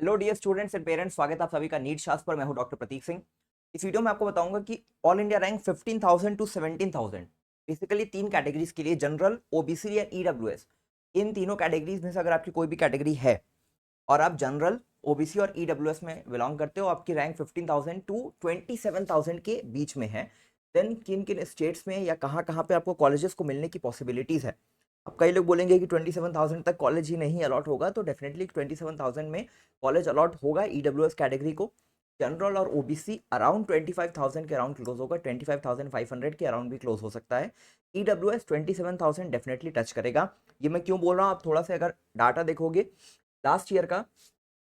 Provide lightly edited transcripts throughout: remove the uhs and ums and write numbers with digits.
Hello dear students and parents, स्वागत है आप सभी का नीट शास्त्र पर। मैं हूं डॉक्टर प्रतीक सिंह। इस वीडियो में आपको बताऊंगा कि all India rank 15,000 to 17,000 basically तीन कैटेगरीज के लिए, जनरल, ओबीसी या ईडब्ल्यूएस, इन तीनों कैटेगरीज में से अगर आपकी कोई भी कैटेगरी है और आप जनरल, ओबीसी और ईडब्ल्यूएस में बिलोंग करते हो, आपकी रैंक 15,000 टू 27,000 के बीच में है, देन किन किन स्टेट्स में या कहाँ कहाँ पे आपको कॉलेजेस को मिलने की पॉसिबिलिटीज है। अब कई लोग बोलेंगे कि 27,000 तक कॉलेज ही नहीं अलॉट होगा, तो डेफिनेटली 27,000 में कॉलेज अलॉट होगा ईडब्ल्यूएस कैटेगरी को। जनरल और ओबीसी अराउंड 25,000 के अराउंड क्लोज होगा, 25,500 के अराउंड भी क्लोज हो सकता है। ईडब्ल्यूएस 27,000 डेफिनेटली टच करेगा। ये मैं क्यों बोल रहा हूँ, आप थोड़ा सा अगर डाटा देखोगे लास्ट ईयर का,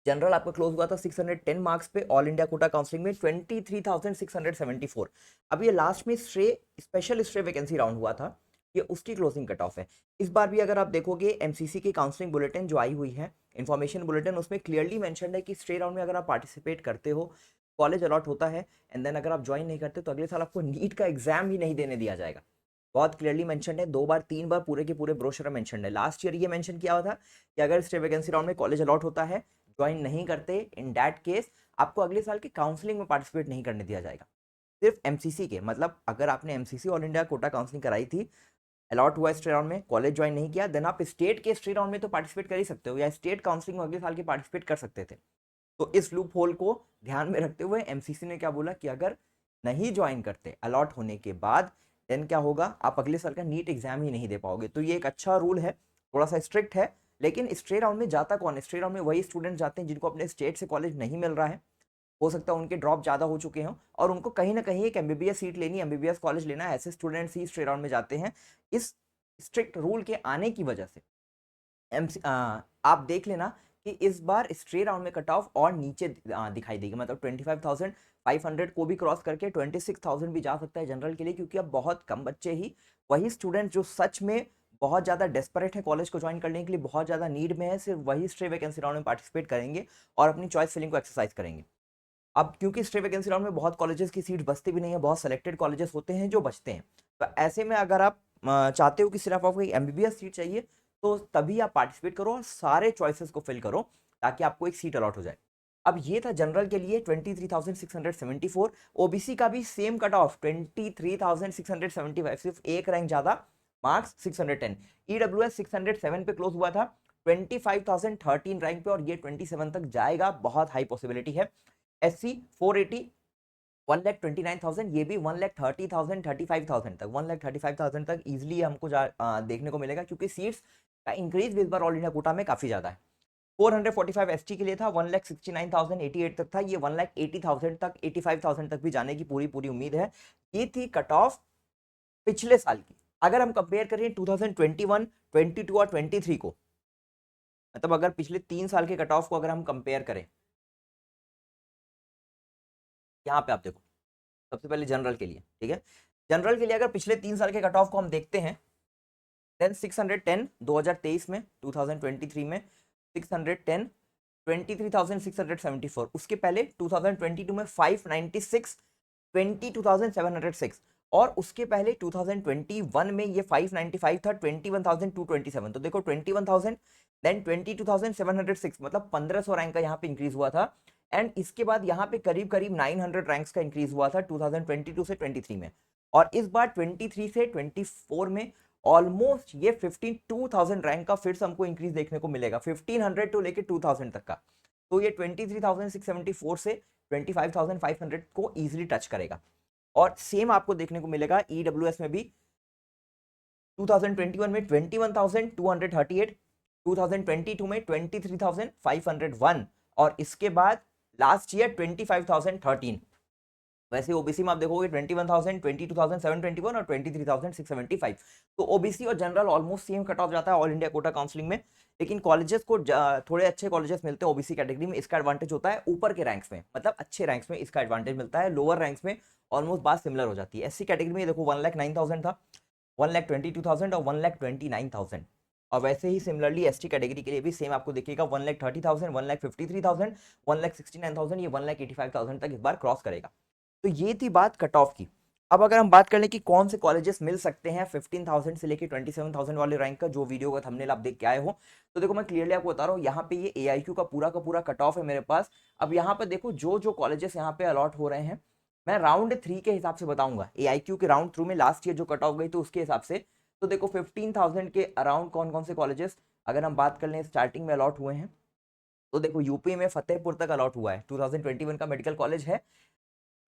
जनरल आपका क्लोज हुआ था 610 मार्क्स पे, ऑल इंडिया कोटा काउंसलिंग में 23,674। अब ये लास्ट में स्पेशल स्ट्रे वैकेंसी राउंड हुआ था, ये उसकी क्लोजिंग कट ऑफ है। इस बार भी अगर आप देखोगे एमसीसी की काउंसलिंग बुलेटिन जो आई हुई है, इन्फॉर्मेशन बुलेटिन, उसमें क्लियरली मेंशन है कि स्ट्रे राउंड में अगर आप पार्टिसिपेट करते हो, कॉलेज अलॉट होता है, एंड देन अगर आप ज्वाइन नहीं करते तो अगले साल आपको नीट का एग्जाम ही नहीं देने दिया जाएगा। बहुत क्लियरली मेंशन है, 2 बार 3 बार पूरे के पूरे ब्रोशर में मेंशन है। लास्ट ईयर ये मेंशन किया हुआ था कि अगर स्टे वैकेंसी राउंड में कॉलेज अलॉट होता है, ज्वाइन नहीं करते, इन दैट केस आपको अगले साल की काउंसलिंग में पार्टिसिपेट नहीं करने दिया जाएगा। सिर्फ एमसीसी के, मतलब अगर आपने MCC all India quota counselling कराई थी, अलॉट हुआ स्टे राउंड में, कॉलेज ज्वाइन नहीं किया, देन आप स्टेट के स्टे राउंड में तो पार्टिसिपेट कर ही सकते हो, या स्टेट काउंसलिंग में अगले साल के पार्टिसिपेट कर सकते थे। तो इस लूप होल को ध्यान में रखते हुए एमसीसी ने क्या बोला कि अगर नहीं ज्वाइन करते अलॉट होने के बाद, देन क्या होगा, आप अगले साल का नीट एग्जाम ही नहीं दे पाओगे। तो ये एक अच्छा रूल है, थोड़ा सा स्ट्रिक्ट है, लेकिन स्ट्रे राउंड में जाता कौन है? स्ट्रे राउंड में वही स्टूडेंट जाते हैं जिनको अपने स्टेट से कॉलेज नहीं मिल रहा है, हो सकता है उनके ड्रॉप ज़्यादा हो चुके हों और उनको कहीं ना कहीं एक एमबीबीएस सीट लेनी, एमबीबीएस कॉलेज लेना है, ऐसे स्टूडेंट्स ही स्ट्रे राउंड में जाते हैं। इस स्ट्रिक्ट रूल के आने की वजह से आप देख लेना कि इस बार स्ट्रे राउंड में कट ऑफ और नीचे दिखाई देगी, मतलब 25,500 को भी क्रॉस करके 26,000 भी जा सकता है जनरल के लिए, क्योंकि अब बहुत कम बच्चे ही, वही स्टूडेंट जो सच में बहुत ज़्यादा डेस्परेट है कॉलेज को ज्वाइन करने के लिए, बहुत ज़्यादा नीड में है, सिर्फ वही स्ट्रे वैकेंसी राउंड में पार्टिसिपेट करेंगे और अपनी चॉइस फिलिंग को एक्सरसाइज करेंगे। अब क्योंकि स्ट्रे वैकेंसी राउंड में बहुत कॉलेजेस की सीट बचती भी नहीं है, बहुत सेलेक्टेड कॉलेजेस होते हैं जो बचते हैं, तो ऐसे में अगर आप चाहते हो कि सिर्फ आपको एमबीबीएस सीट चाहिए, तो तभी आप पार्टिसिपेट करो और सारे चॉइसेस को फिल करो ताकि आपको एक सीट अलॉट हो जाए। अब ये था जनरल के लिए 23,674। ओबीसी का भी सेम कट ऑफ 23,675, सिर्फ एक रैंक ज्यादा, मार्क्स 610। ईडब्ल्यूएस 607 पे क्लोज हुआ था, 25,013 रैंक पे, और ये 27 तक जाएगा, बहुत हाई पॉसिबिलिटी है। एससी 480, 1,29,000, ये भी 1,30,000, 35,000 तक, 1,35,000 तक इजिली हमको देखने को मिलेगा, क्योंकि सीट्स का इंक्रीज भी इस बार ऑल इंडिया कोटा में काफी ज्यादा है। 445 एसटी के लिए था, 1,69,088 तक था, ये 1,80,000 तक, 85,000 तक भी जाने की पूरी पूरी उम्मीद है। ये थी कट ऑफ पिछले साल की। अगर हम कंपेयर करें 2021, 22 और 23 को, मतलब अगर पिछले 3 साल के कट ऑफ को अगर हम कंपेयर करें, यहाँ पे आप देखो, सबसे पहले जनरल के लिए, ठीक है, जनरल के लिए अगर पिछले 3 साल के कट ऑफ को हम देखते हैं, देन 610 2023 में, 2023 में 610, 23,674, उसके पहले 2022 में 596, 22,706, और उसके पहले 2021 में ये 595 था, 21,227। तो देखो 21,000, देन 22,706, मतलब 1,500 रैंक का यहाँ पे इंक्रीज हुआ था। एंड इसके बाद यहाँ पे करीब करीब 900 रैंक्स का इंक्रीज हुआ था 2022 से 23 में, और इस बार 23 से 24 में ऑलमोस्ट ये 52,000 रैंक का फिर से हमको इंक्रीज देखने को मिलेगा, 1,500 टू लेके 2,000 तक का। तो ये 23,674 से 25,500 को इजीली टच करेगा। और सेम आपको देखने को मिलेगा ईडब्ल्यूएस में भी, 2021 में 21,238, 2022 में 23,501, और इसके बाद लास्ट ईयर 25,013। वैसे ओबीसी में आप देखोगे 21,000, 22,721 और 23,675। तो ओबीसी और general almost same cut off जाता है ऑल इंडिया कोटा काउंसलिंग में, लेकिन कॉलेजेस को थोड़े अच्छे कॉलेजेस मिलते हैं ओबीसी कैटेगरी में, इसका एडवांटेज होता है ऊपर के रैंक्स में, मतलब अच्छे रैंक्स में इसका एडवांटेज मिलता है, लोअर रैंक्स में ऑलमोस्ट बात सिमिलर हो जाती है। एससी कैटेगरी में देखो 1,09,000 था, 1,22,000 और 1,29,000, और वैसे ही सिमिलरली एसटी कैटेगरी के लिए भी सेम आपको देखिएगा, 1,30,000, 1,53,000, 1,69,000, ये 1,85,000 तक इस बार क्रॉस करेगा। तो ये थी बात कट ऑफ की। अब अगर हम बात कर लें कि कौन से कॉलेजेस मिल सकते हैं 15,000 से लेके 27,000 वाले रैंक का, जो वीडियो का थंबनेल आप देख के आए हो, तो देखो मैं क्लियरली आपको बता रहा हूँ, यहाँ पे ये AIQ का पूरा कट ऑफ है मेरे पास। अब यहाँ पे देखो जो जो कॉलेजेस यहाँ पे अलॉट हो रहे हैं, मैं राउंड 3 के हिसाब से बताऊंगा। AIQ के राउंड 3 में लास्ट ईयर जो कट ऑफ गई तो उसके हिसाब से, तो देखो 15,000 के अराउंड कौन कौन से कॉलेजेस अगर हम बात कर लें स्टार्टिंग में अलॉट हुए हैं, तो देखो यूपी में फतेहपुर तक अलॉट हुआ है, 2021 का मेडिकल कॉलेज है।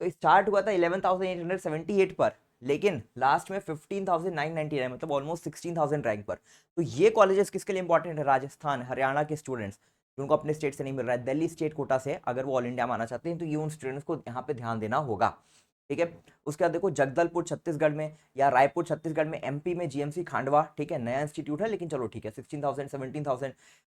तो स्टार्ट हुआ था 11,878 पर, लेकिन लास्ट में 15,999, मतलब ऑलमोस्ट 16,000 रैंक पर। तो ये कॉलेजेस किसके लिए इंपॉर्टेंट है? राजस्थान हरियाणा के स्टूडेंट्स जिनको अपने स्टेट से नहीं मिल रहा है, दिल्ली स्टेट कोटा से अगर वो ऑल इंडिया में आना चाहते हैं, तो ये उन स्टूडेंट्स को यहाँ पे ध्यान देना होगा। ठीक है, उसके बाद देखो जगदलपुर छत्तीसगढ़ में या रायपुर छत्तीसगढ़ में, MP में GMC खांडवा, ठीक है नया इंस्टीट्यूट है, लेकिन चलो ठीक है 16,000 17,000।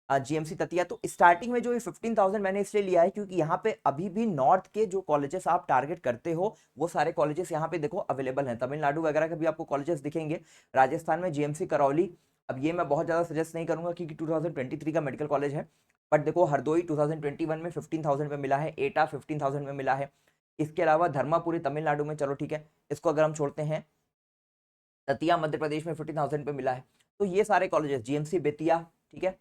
GMC ततिया, तो स्टार्टिंग में जो ये 15,000 मैंने इसलिए लिया है क्योंकि यहाँ पे अभी भी नॉर्थ के जो कॉलेजेस आप टारगेट करते हो वो सारे कॉलेजेस यहाँ पे देखो अवेलेबल हैं। तमिलनाडु वगैरह के भी आपको कॉलेजेस दिखेंगे, राजस्थान में GMC करौली। अब ये मैं बहुत ज़्यादा सजेस्ट नहीं करूंगा क्योंकि 2023 का मेडिकल कॉलेज है, बट देखो हरदोई 2021 में 15,000 पे मिला है, एटा 15,000 में मिला है। इसके अलावा धर्मापुरी तमिलनाडु में, चलो ठीक है इसको अगर हम छोड़ते हैं, दतिया मध्य प्रदेश में 15,000 पे मिला है। तो ये सारे कॉलेजेस, GMC बेतिया, ठीक है।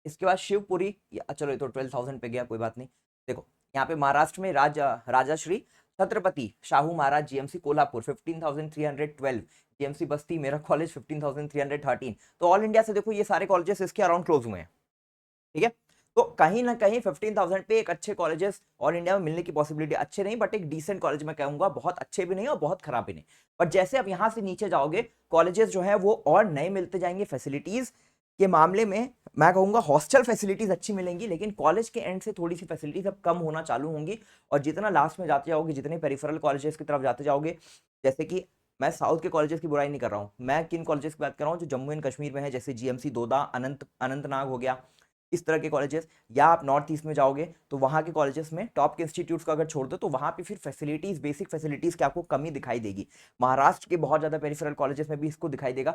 इसके बाद शिवपुरी, चलो ये तो 12,000 पे गया, कोई बात नहीं। देखो यहाँ पे महाराष्ट्र में राजाश्री छत्रपति शाहू महाराज GMC कोल्हापुर 15,312, GMC बस्ती मेरा कॉलेज 15,313। तो ऑल इंडिया से देखो ये सारे कॉलेजेस इसके अराउंड क्लोज हुए हैं, ठीक है। तो कहीं ना कहीं 15,000 पे एक अच्छे कॉलेजेस ऑल इंडिया में मिलने की पॉसिबिलिटी, अच्छे नहीं बट एक डिसेंट कॉलेज मैं कहूंगा, बहुत अच्छे भी नहीं और बहुत खराब भी नहीं। बट जैसे अब यहां से नीचे जाओगे कॉलेजेस जो है वो और नए मिलते जाएंगे। फैसिलिटीज के मामले में मैं कहूंगा हॉस्टल फैसिलिटीज अच्छी मिलेंगी, लेकिन कॉलेज के एंड से थोड़ी सी फैसिलिटीज अब कम होना चालू होंगी। और जितना लास्ट में जाते जाओगे, जितने पेरिफेरल कॉलेजेस की तरफ जाते जाओगे, जैसे कि मैं साउथ के कॉलेजेस की बुराई नहीं कर रहा हूँ, मैं किन कॉलेजेस की बात कर रहा हूँ जो जम्मू एंड कश्मीर में है, जैसे GMC दोदा, अनंतनाग हो गया, इस तरह के कॉलेजेस। या आप नॉर्थ ईस्ट में जाओगे तो वहाँ के कॉलेजेस में टॉप के इंस्टीट्यूट्स को अगर छोड़ दो तो वहाँ पे फिर फैसिलिटीज, बेसिक फैसिलिटीज की आपको कमी दिखाई देगी। महाराष्ट्र के बहुत ज़्यादा पेरिफेरल कॉलेजेस में भी इसको दिखाई देगा।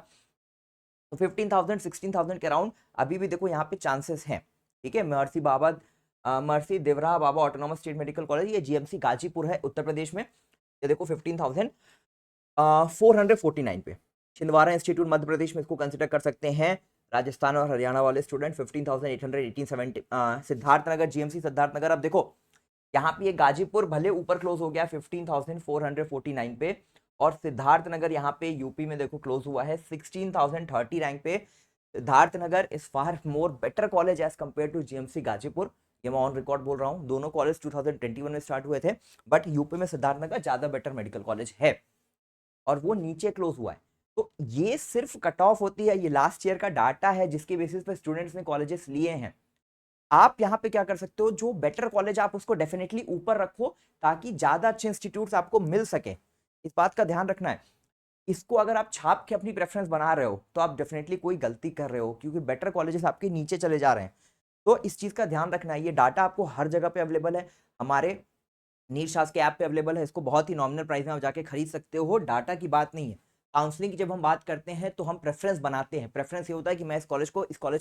तो 15,000 16,000 के अराउंड अभी भी देखो यहाँ पे चांसेस हैं, ठीक है। महर्षि देवरा बाबा ऑटोनॉमस स्टेट मेडिकल कॉलेज, ये GMC गाजीपुर है उत्तर प्रदेश में, ये देखो 15,449 पे। छिंदवाड़ा इंस्टीट्यूट मध्य प्रदेश में इसको कंसिडर कर सकते हैं। राजस्थान और हरियाणा वाले स्टूडेंट 15,818 70। सिद्धार्थनगर GMC सिद्धार्थनगर, अब देखो यहाँ पे ये गाजीपुर भले ऊपर क्लोज हो गया 15,449 पे, और सिद्धार्थनगर यहाँ पे यूपी में देखो क्लोज हुआ है 16,030 रैंक पे। Siddharthnagar is far more better college as compare to GMC Ghazipur, ये मैं ऑन रिकॉर्ड बोल रहा हूँ। दोनों कॉलेज 2021 में स्टार्ट हुए थे, बट यूपी में सिद्धार्थनगर ज्यादा बेटर मेडिकल कॉलेज है और वो नीचे क्लोज हुआ है। तो ये सिर्फ कट ऑफ होती है, ये लास्ट ईयर का डाटा है जिसके बेसिस पे स्टूडेंट्स ने कॉलेजेस लिए हैं। आप यहाँ पे क्या कर सकते हो, जो बेटर कॉलेज आप उसको डेफिनेटली ऊपर रखो ताकि ज्यादा अच्छे इंस्टीट्यूट्स आपको मिल सके। इस बात का ध्यान रखना है। इसको अगर आप छाप के अपनी प्रेफरेंस बना रहे हो तो आप डेफिनेटली कोई गलती कर रहे हो, क्योंकि बेटर कॉलेजेस आपके नीचे चले जा रहे हैं। तो इस चीज का ध्यान रखना है। ये डाटा आपको हर जगह पे अवेलेबल है, हमारे नीट शास्त्र के ऐप पे अवेलेबल है, इसको बहुत ही नॉमिनल प्राइस में आप जाके खरीद सकते हो। डाटा की बात नहीं है। काउंसलिंग की जब हम बात करते हैं तो हम प्रेफरेंस बनाते हैं। प्रेफरेंस ये होता है कि मैं इस कॉलेज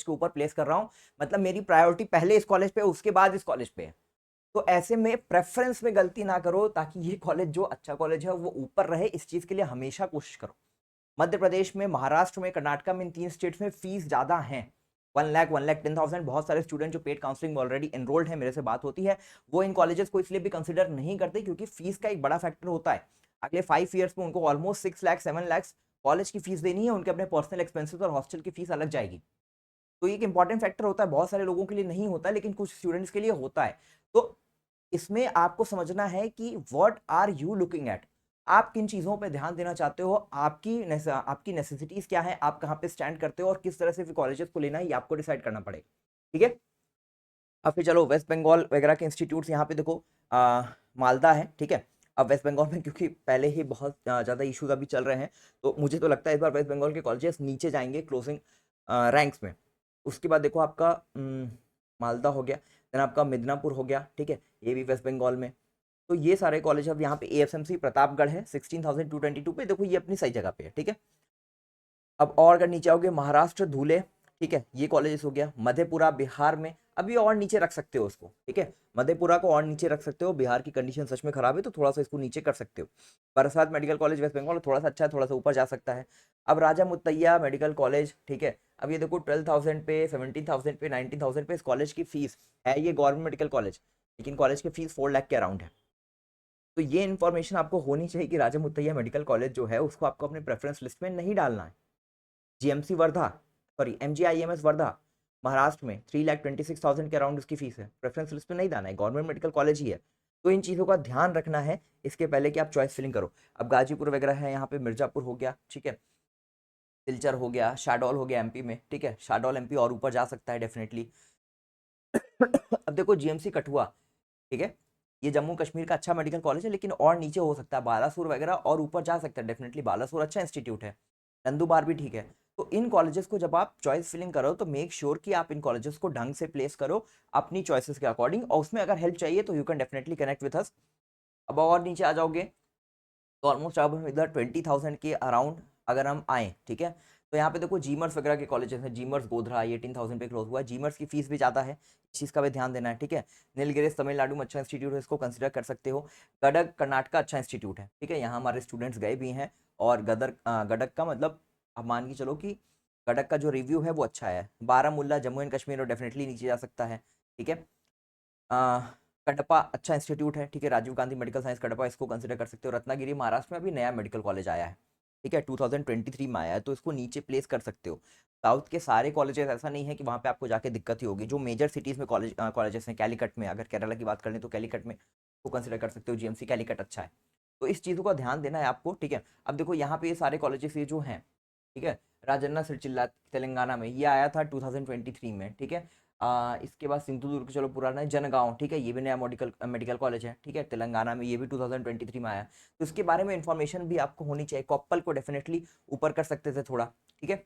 के ऊपर प्लेस कर रहा हूँ, मतलब मेरी प्रायोरिटी पहले इस कॉलेज पे, उसके बाद इस कॉलेज पे है। तो ऐसे में प्रेफरेंस में गलती ना करो, ताकि ये कॉलेज जो अच्छा कॉलेज है वो ऊपर रहे, इस चीज के लिए हमेशा कोशिश करो। मध्य प्रदेश में, महाराष्ट्र में, कर्नाटक में, इन 3 स्टेट्स में फीस ज्यादा है। 1 लाख 1,10,000। बहुत सारे स्टूडेंट जो पेड काउंसलिंग में ऑलरेडी एनरोल्ड है, मेरे से बात होती है, वो इन कॉलेजेस को इसलिए भी कंसिडर नहीं करते क्योंकि फीस का एक बड़ा फैक्टर होता है। अगले 5 ईयर्स में उनको ऑलमोस्ट 6 लाख 7 लाख कॉलेज की फीस देनी है, उनके अपने पर्सनल एक्सपेंसेस और हॉस्टल की फीस अलग जाएगी। तो ये एक इंपॉर्टेंट फैक्टर होता है। बहुत सारे लोगों के लिए नहीं होता है, लेकिन कुछ स्टूडेंट्स के लिए होता है। तो इसमें आपको समझना है कि what are you looking at, आप किन चीज़ों पे ध्यान देना चाहते हो, आपकी नेसेसिटीज क्या है, आप कहाँ पे स्टैंड करते हो और किस तरह से फिर कॉलेजेस को लेना है, ये आपको डिसाइड करना पड़ेगा, ठीक है। अब फिर चलो वेस्ट बंगाल वगैरह के इंस्टीट्यूट्स, यहाँ पे देखो मालदा है, ठीक है। अब वेस्ट बंगाल में क्योंकि पहले ही बहुत ज़्यादा इश्यूज अभी चल रहे हैं, तो मुझे तो लगता है इस बार वेस्ट बंगाल के कॉलेजेस नीचे जाएंगे क्लोजिंग रैंक्स में। उसके बाद देखो आपका मालदा हो गया, देन आपका मिदनापुर हो गया, ठीक है, ये भी वेस्ट बंगाल में। तो ये सारे कॉलेज, अब यहाँ पे AFMC प्रतापगढ़ है 16,222 पे, देखो ये अपनी सही जगह पे है, ठीक है। अब और अगर नीचे आओगे, महाराष्ट्र धुले, ठीक है, ये कॉलेजेस हो गया। मधेपुरा बिहार में अभी और नीचे रख सकते हो उसको, ठीक है, मधेपुरा को और नीचे रख सकते हो, बिहार की कंडीशन सच में खराब है तो थोड़ा सा इसको नीचे कर सकते हो। बरसात मेडिकल कॉलेज वेस्ट बंगाल थोड़ा सा अच्छा है, थोड़ा सा ऊपर जा सकता है। अब राजा मुत्तैया मेडिकल कॉलेज, ठीक है, अब ये देखो 12,000 पे, 17,000 पे, 19,000 पे इस कॉलेज की फीस है, ये गवर्नमेंट मेडिकल कॉलेज, लेकिन कॉलेज की फीस 4 लाख के अराउंड है। तो ये इन्फॉर्मेशन आपको होनी चाहिए कि राजा मुत्तैया मेडिकल कॉलेज जो है उसको आपको अपने प्रेफरेंस लिस्ट में नहीं डालना है। जीएमसी वर्धा, सॉरी एमजीआईएमएस वर्धा महाराष्ट्र में 3,26,000 के अराउंड उसकी फीस है, प्रेफरेंस लिस्ट में नहीं डालना है, गवर्नमेंट मेडिकल कॉलेज ही है। तो इन चीज़ों का ध्यान रखना है इसके पहले कि आप चॉइस फिलिंग करो। अब गाजीपुर वगैरह है, यहाँ पे मिर्जापुर हो गया, ठीक है, सिलचर हो गया, शाहडोल हो गया एमपी में, ठीक है, शाहडोल एमपी और ऊपर जा सकता है डेफिनेटली। अब देखो जीएमसी कठुआ, ठीक है, ये जम्मू कश्मीर का अच्छा मेडिकल कॉलेज है, लेकिन और नीचे हो सकता है, बालासुर वगैरह और ऊपर जा सकता है डेफिनेटली, बालासुर अच्छा इंस्टीट्यूट है, नंदुबार भी ठीक है। तो इन कॉलेजेस को जब आप चॉइस फिलिंग करो तो मेक श्योर कि आप इन कॉलेजेस को ढंग से प्लेस करो अपनी चॉइसेस के अकॉर्डिंग, और उसमें अगर हेल्प चाहिए तो you can definitely connect with us. अब और नीचे आ जाओगे तो ऑलमोस्ट अब हम इधर 20,000 के अराउंड अगर हम आए, ठीक है, तो यहाँ पे देखो जीमर्स वगैरह के कॉलेजेस हैं, जीमर्स गोधरा 18,000 पे क्लोज हुआ है, जीमर्स की फीस भी ज़्यादा है, इस चीज़ का भी ध्यान देना है, ठीक है। नीलगिरीज तमिलनाडु में अच्छा इंस्टीट्यूट है, इसको कंसिडर कर सकते हो। गडक कर्नाटक अच्छा इंस्टीट्यूट है, ठीक है, यहाँ हमारे स्टूडेंट्स गए भी हैं, और गडक का मतलब आप मान के चलो कि गडक का जो रिव्यू है वो अच्छा है। बारामुल्ला जम्मू एंड कश्मीर और डेफिनेटली नीचे जा सकता है, ठीक है। कडपा अच्छा इंस्टीट्यूट है, ठीक है, राजीव गांधी मेडिकल साइंस कडपा, इसको कंसिडर कर सकते हो। रत्नागिरी महाराष्ट्र में अभी नया मेडिकल कॉलेज आया है, ठीक है, 2023 में आया है, तो इसको नीचे प्लेस कर सकते हो। साउथ के सारे कॉलेजेस ऐसा नहीं है कि वहाँ पे आपको जाके दिक्कत ही होगी, जो मेजर सिटीज़ में कॉलेजेस हैं, कैलीकट में अगर केरला की बात करें तो कैलीकट में को कंसिडर कर सकते हो, जीएमसी कैलीकट अच्छा है। तो इस चीज़ों का ध्यान देना है आपको, ठीक है। अब देखो यहाँ पे ये सारे कॉलेजेस ये जो हैं, ठीक है, राजन्ना सिरचिल्ला तेलंगाना में ये आया था 2023 में, ठीक है। इसके बाद सिंधुदुर्ग चलो पुराना है, जनगांव, ठीक है, ये भी नया मेडिकल मेडिकल कॉलेज है, ठीक है, तेलंगाना में, ये भी 2023 में आया। तो इसके बारे में इंफॉर्मेशन भी आपको होनी चाहिए। कोप्पल को डेफिनेटली ऊपर कर सकते थे थोड़ा, ठीक है।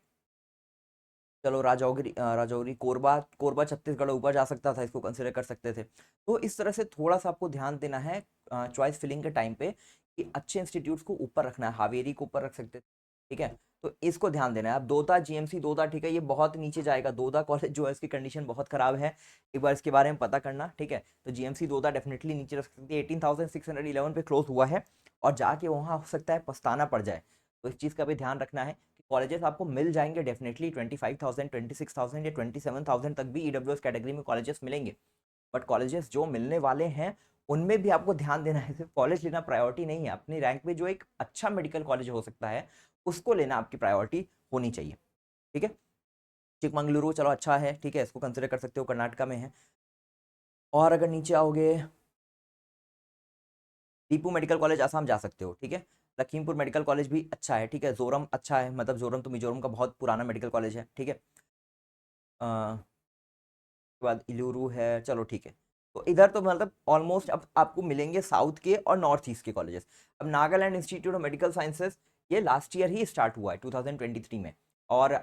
चलो राजौरी कोरबा, कोरबा छत्तीसगढ़ ऊपर जा सकता था, इसको कंसिडर कर सकते थे। तो इस तरह से थोड़ा सा आपको ध्यान देना है चॉइस फिलिंग के टाइम पे कि अच्छे इंस्टीट्यूट्स को ऊपर रखना है, हावेरी को ऊपर रख सकते थे, ठीक है। तो इसको ध्यान देना है। अब दोदा जीएमसी दोदा, ठीक है, ये बहुत नीचे जाएगा, दोदा कॉलेज जो है इसकी कंडीशन बहुत खराब है, एक बार इसके बारे में पता करना, ठीक है। तो जीएमसी दोदा डेफिनेटली नीचे रख सकती है, 18,611 पे क्लोज हुआ है, और जाके वहाँ हो सकता है पछताना पड़ जाए। तो इस चीज़ का भी ध्यान रखना है। कॉलेजेस आपको मिल जाएंगे डेफिनेटली 25,000, 26,000 या 27,000 तक भी ईडब्ल्यूएस कैटेगरी में कॉलेजेस मिलेंगे, बट कॉलेजेस जो मिलने वाले हैं उनमें भी आपको ध्यान देना है, सिर्फ कॉलेज लेना प्रायोरिटी नहीं है, अपनी रैंक में जो एक अच्छा मेडिकल कॉलेज हो सकता है उसको लेना आपकी प्रायोरिटी होनी चाहिए, ठीक है। चिकमंगलुरु चलो अच्छा है, ठीक है, इसको कंसिडर कर सकते हो, कर्नाटका में है। और अगर नीचे आओगे दीपू मेडिकल कॉलेज आसाम जा सकते हो, ठीक है। लखीमपुर मेडिकल कॉलेज भी अच्छा है, ठीक है, जोरम अच्छा है, मतलब जोरम तो मिजोरम का बहुत पुराना मेडिकल कॉलेज है, ठीक है। उसके बाद इलूरू है, चलो ठीक है। तो इधर तो मतलब ऑलमोस्ट अब आपको मिलेंगे साउथ के और नॉर्थ ईस्ट के कॉलेजेस। अब Nagaland institute of medical sciences ये लास्ट ईयर ही स्टार्ट हुआ है 2023 में, और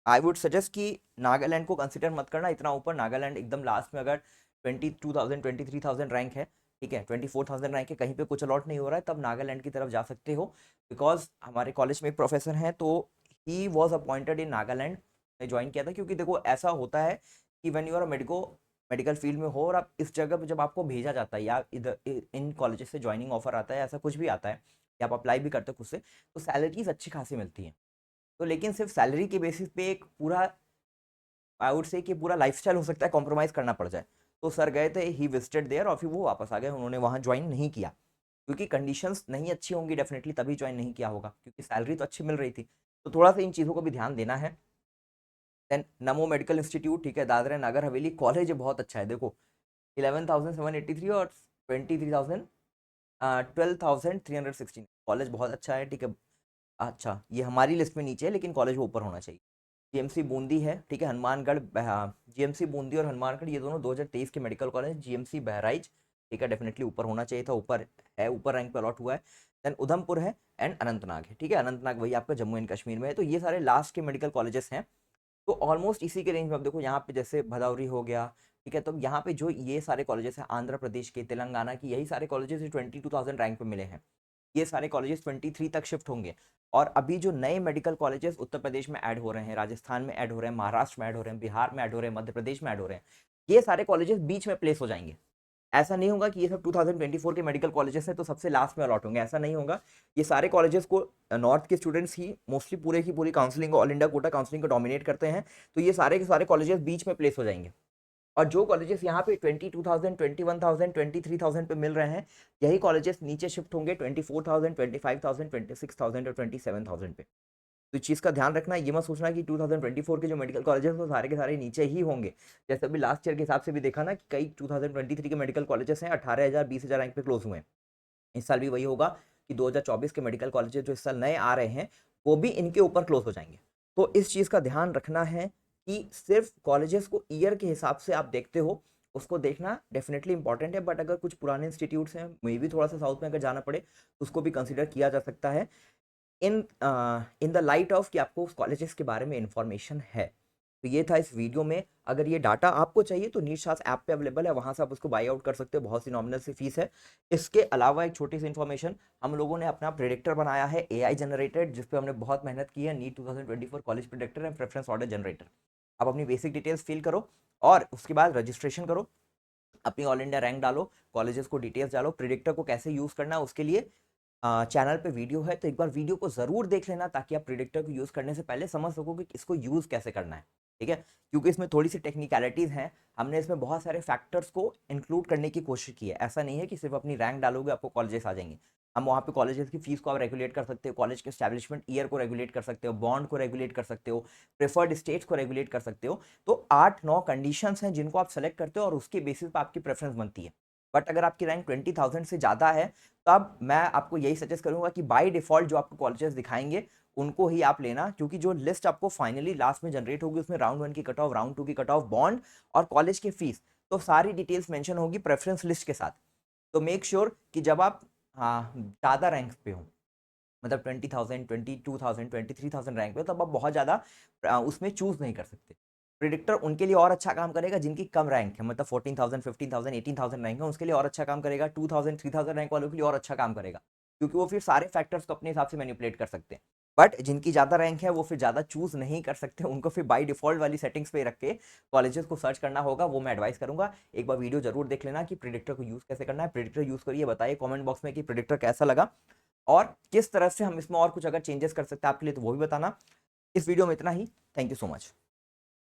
आई वुड सजेस्ट कि नागालैंड को कंसिडर मत करना इतना ऊपर, नागालैंड एकदम लास्ट में, अगर 22,000 23,000 रैंक है, ठीक है, 24,000 रैंक है, कहीं पे कुछ अलॉट नहीं हो रहा है, तब नागालैंड की तरफ जा सकते हो। बिकॉज हमारे कॉलेज में एक प्रोफेसर हैं, तो he was appointed in Nagaland, ने ज्वाइन किया था, क्योंकि देखो ऐसा होता है कि when you are medical field में हो और आप इस जगह पे जब आपको भेजा जाता है या इधर इन कॉलेजेस से ज्वाइनिंग ऑफर आता है, ऐसा कुछ भी आता है या आप अप्लाई भी करते हो खुद से, तो सैलरीज अच्छी खासी मिलती हैं। तो लेकिन सिर्फ सैलरी के बेसिस पे एक पूरा आई वुड से कि पूरा लाइफस्टाइल हो सकता है कॉम्प्रोमाइज़ करना पड़ जाए। तो सर गए थे, ही विजिटेड देयर, और फिर वो वापस आ गए, उन्होंने वहाँ ज्वाइन नहीं किया, क्योंकि कंडीशंस नहीं अच्छी होंगी डेफिनेटली, तभी ज्वाइन नहीं किया होगा, क्योंकि सैलरी तो अच्छी मिल रही थी। तो थोड़ा सा इन चीज़ों को भी ध्यान देना है। देन नमो मेडिकल इंस्टीट्यूट, ठीक है, दादरा नगर हवेली, कॉलेज बहुत अच्छा है, देखो 11,783 और 23,000 12,316, कॉलेज बहुत अच्छा है, ठीक है। अच्छा ये हमारी लिस्ट में नीचे है, लेकिन कॉलेज वो ऊपर होना चाहिए। जीएमसी बूंदी है, ठीक है, हनुमानगढ़ जीएमसी बूंदी और हनुमानगढ़ ये दोनों 2023 के मेडिकल कॉलेज, जीएमसी बहराइच, ठीक है, डेफिनेटली ऊपर होना चाहिए था, ऊपर है, ऊपर रैंक पे अलॉट हुआ है। देन उधमपुर है एंड अनंतनाग है, ठीक है, अनंतनाग वही आपका जम्मू एंड कश्मीर में है। तो ये सारे लास्ट के मेडिकल कॉलेजेस हैं, तो ऑलमोस्ट इसी के रेंज में। अब देखो यहाँ पे जैसे भदौरी हो गया, ठीक है, तो यहाँ पे जो ये सारे कॉलेजेस हैं आंध्र प्रदेश के, तेलंगाना की, यही सारे कॉलेजेस 22,000 रैंक पे मिले हैं, ये सारे कॉलेजेस 23 तक शिफ्ट होंगे। और अभी जो नए मेडिकल कॉलेजेस उत्तर प्रदेश में ऐड हो रहे हैं, राजस्थान में ऐड हो रहे हैं, महाराष्ट्र में ऐड हो रहे हैं, बिहार में ऐड हो रहे हैं, मध्य प्रदेश में ऐड हो रहे हैं, ये सारे कॉलेजेस बीच में प्लेस हो जाएंगे। ऐसा नहीं होगा कि ये सब 2024 के मेडिकल कॉलेजेस हैं तो सबसे लास्ट में अलॉट होंगे, ऐसा नहीं होगा। ये सारे कॉलेजेस को नॉर्थ के स्टूडेंट्स ही मोस्टली पूरे की पूरी counselling, all India quota counselling को डोमिनेट करते हैं, तो ये सारे के सारे कॉलेजेस बीच में प्लेस हो जाएंगे। और जो कॉलेजेस यहाँ पे 22,000, 21,000, 23,000 पे मिल रहे हैं, यही कॉलेजेस नीचे शिफ्ट होंगे 24,000, 25,000, 26,000 और 27,000 पे। तो इस चीज़ का ध्यान रखना, ये मत सोचना कि 2024 के जो मेडिकल कॉलेजेस वो सारे के सारे नीचे ही होंगे। जैसे अभी लास्ट ईयर के हिसाब से भी देखा ना कि कई 2023 के मेडिकल कॉलेजेस हैं 18,000, 20,000 रैंक पे क्लोज हुए हैं। इस साल भी वही होगा कि 2024 के मेडिकल कॉलेजेस जो इस साल नए आ रहे हैं वो भी इनके ऊपर क्लोज हो जाएंगे। तो इस चीज़ का ध्यान रखना है कि सिर्फ कॉलेजेस को ईयर के हिसाब से आप देखते हो, उसको देखना डेफिनेटली इंपॉर्टेंट है, बट अगर कुछ पुराने इंस्टीट्यूट्स हैं, मे भी थोड़ा सा साउथ में अगर जाना पड़े तो उसको भी कंसिडर किया जा सकता है इन द लाइट ऑफ कि आपको उस कॉलेजेस के बारे में इंफॉर्मेशन है। तो ये था इस वीडियो में। अगर ये डाटा आपको चाहिए तो नीट शास्त्र ऐप पे अवेलेबल है, वहाँ से आप उसको बाई आउट कर सकते हो, बहुत सी नॉमिनल सी फीस है। इसके अलावा एक छोटी सी इन्फॉर्मेशन, हम लोगों ने अपना प्रेडिक्टर बनाया है AI जनरेटेड, जिस पे हमने बहुत मेहनत की है, NEET 2024 college predictor and preference order generator. आप अपनी बेसिक डिटेल्स फिल करो और उसके बाद रजिस्ट्रेशन करो, अपनी ऑल इंडिया रैंक डालो, कॉलेजेस को डिटेल्स डालो। प्रिडिक्टर को कैसे यूज़ करना है उसके लिए चैनल पे वीडियो है, तो एक बार वीडियो को ज़रूर देख लेना ताकि आप प्रिडिक्टर को यूज़ करने से पहले समझ सको कि इसको यूज़ कैसे करना है। ठीक है, क्योंकि इसमें थोड़ी सी टेक्निकलिटीज़ हैं, हमने इसमें बहुत सारे फैक्टर्स को इंक्लूड करने की कोशिश की है। ऐसा नहीं है कि सिर्फ अपनी रैंक डालोगे आपको कॉलेजेस आ जाएंगे। हम वहाँ पे कॉलेजेस की फीस को आप रेगुलेट कर सकते हो, कॉलेज के स्टैब्लिशमेंट ईयर को रेगुलेट कर सकते हो, बॉन्ड को रेगुलेट कर सकते हो, प्रेफर्ड स्टेट्स को रेगुलेट कर सकते हो। तो 8-9 कंडीशंस हैं जिनको आप सेलेक्ट करते हो और उसके बेसिस पर आपकी प्रेफरेंस बनती है। बट अगर आपकी रैंक 20,000 से ज़्यादा है तब मैं आपको यही सजेस्ट करूंगा कि बाय डिफॉल्ट जो आपको कॉलेजेस दिखाएंगे उनको ही आप लेना, क्योंकि जो लिस्ट आपको फाइनली लास्ट में जनरेट होगी उसमें राउंड 1 की कट ऑफ, राउंड 2 की कट ऑफ, बॉन्ड और कॉलेज की फीस, तो सारी डिटेल्स मेंशन होगी प्रेफरेंस लिस्ट के साथ। तो मेक श्योर कि जब आप हाँ ज़्यादा रैंक पे हो, मतलब 20,000, 22,000, 23,000 रैंक पे, तब आप बहुत ज़्यादा उसमें चूज़ नहीं कर सकते। प्रिडिक्टर उनके लिए और अच्छा काम करेगा जिनकी कम रैंक है, मतलब 14,000, 15,000, 18,000 रैंक है, उसके लिए और अच्छा काम करेगा। 2,000, 3,000 रैंक वालों के लिए और अच्छा काम करेगा, क्योंकि वो फिर सारे फैक्टर्स को अपने हिसाब से मैनिपुलेट कर सकते हैं। बट जिनकी ज़्यादा रैंक है वो फिर ज़्यादा चूज़ नहीं कर सकते, उनको फिर बाई डिफॉल्ट वाली सेटिंग्स पे रख के कॉलेजेस को सर्च करना होगा। वो मैं एडवाइस करूंगा, एक बार वीडियो जरूर देख लेना कि प्रिडिक्टर को यूज़ कैसे करना है। प्रिडिक्टर यूज़ करिए, बताइए कॉमेंट बॉक्स में कि प्रिडिक्टर कैसा लगा और किस तरह से हम इसमें और कुछ अगर चेंजेस कर सकते हैं आपके लिए तो वो भी बताना। इस वीडियो में इतना ही। Thank you so much.